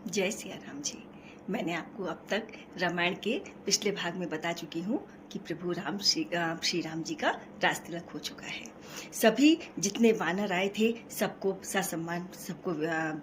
जय सिया राम जी। मैंने आपको अब तक रामायण के पिछले भाग में बता चुकी हूँ कि प्रभु श्री राम जी का राज तिलक हो चुका है। सभी जितने वानर आए थे सबको ससम्मान सबको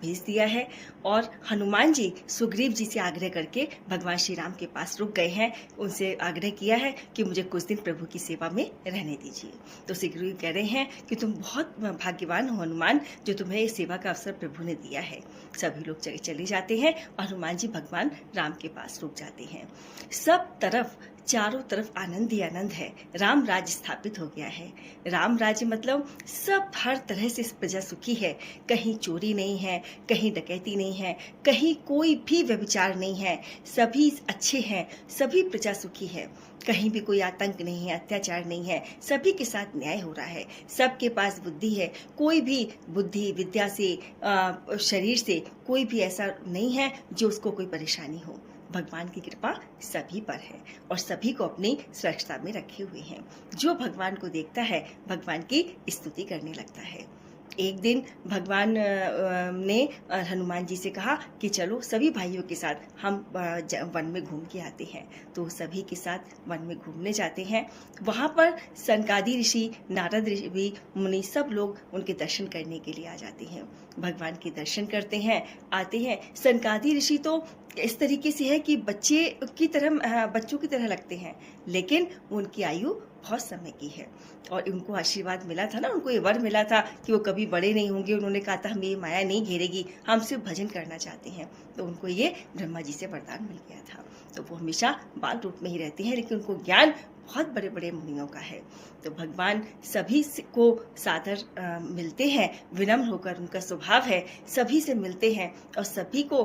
भेज दिया है और हनुमान जी सुग्रीव जी से आग्रह करके भगवान श्री राम के पास रुक गए हैं। उनसे आग्रह किया है कि मुझे कुछ दिन प्रभु की सेवा में रहने दीजिए। तो सुग्रीव कह रहे हैं कि तुम बहुत भाग्यवान हो हनुमान, जो तुम्हें इस सेवा का अवसर प्रभु ने दिया है। सभी लोग चले जाते हैं और हनुमान जी भगवान राम के पास रुक जाते हैं। सब तरफ चारों तरफ आनंद ही आनंद है। राम राज्य स्थापित हो गया है। राम राज्य मतलब सब हर तरह से प्रजा सुखी है। कहीं चोरी नहीं है, कहीं डकैती नहीं है, कहीं कोई भी व्यभिचार नहीं है। सभी अच्छे हैं, सभी प्रजा सुखी है। कहीं भी कोई आतंक नहीं है, अत्याचार नहीं है। सभी के साथ न्याय हो रहा है। सबके पास बुद्धि है। कोई भी बुद्धि विद्या से शरीर से कोई भी ऐसा नहीं है जो उसको कोई परेशानी हो। भगवान की कृपा सभी पर है और सभी को अपनी सुरक्षा में रखे हुए हैं। जो भगवान को देखता है भगवान की स्तुति करने लगता है। एक दिन भगवान ने हनुमान जी से कहा कि चलो सभी भाइयों के साथ हम वन में घूम के आते हैं। तो सभी के साथ वन में घूमने जाते हैं। वहाँ पर सनकादि ऋषि, नारद ऋषि, मुनि सब लोग उनके दर्शन करने के लिए आ जाते हैं। भगवान के दर्शन करते हैं, आते हैं। सनकादि ऋषि तो इस तरीके से है कि बच्चों की तरह लगते हैं, लेकिन उनकी आयु बहुत समय की है और उनको आशीर्वाद मिला था ना, उनको ये वर मिला था कि वो कभी बड़े नहीं होंगे। उन्होंने कहा था हमें ये माया नहीं घेरेगी, हम सिर्फ भजन करना चाहते हैं। तो उनको ये ब्रह्मा जी से वरदान मिल गया था। तो वो हमेशा बाल रूप में ही रहते हैं, लेकिन उनको ज्ञान बहुत बड़े बड़े मुनियों का है। तो भगवान सभी को सादर मिलते हैं, विनम्र होकर उनका स्वभाव है। सभी से मिलते हैं और सभी को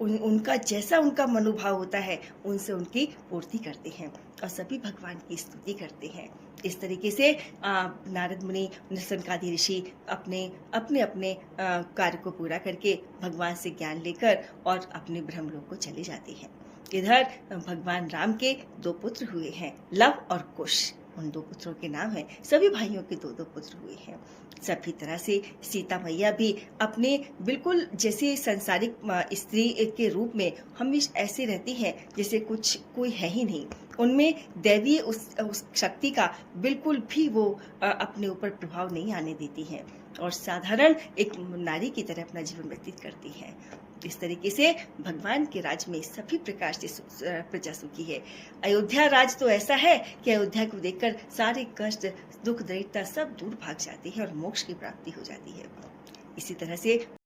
उनका जैसा उनका मनोभाव होता है उनसे उनकी पूर्ति करते हैं और सभी भगवान की स्तुति करते हैं। इस तरीके से नारद मुनि, सनकादि ऋषि अपने अपने कार्य को पूरा करके भगवान से ज्ञान लेकर और अपने ब्रह्मलोक को चले जाते हैं। इधर भगवान राम के 2 पुत्र हुए हैं, लव और कुश। उन 2 पुत्रों के नाम है। सभी भाइयों के 2-2 पुत्र हुए हैं। सभी तरह से सीता मैया भी अपने बिल्कुल जैसे संसारिक स्त्री के रूप में हमेशा ऐसे रहती है जैसे कोई है ही नहीं। उनमें दैवीय उस शक्ति का बिल्कुल भी वो अपने ऊपर प्रभाव नहीं आने देती है और साधारण एक नारी की तरह अपना जीवन व्यतीत करती है। इस तरीके से भगवान के राज में सभी प्रकार से प्रजा सुखी है। अयोध्या राज तो ऐसा है कि अयोध्या को देखकर सारे कष्ट, दुख, दरिद्रता सब दूर भाग जाती है और मोक्ष की प्राप्ति हो जाती है। इसी तरह से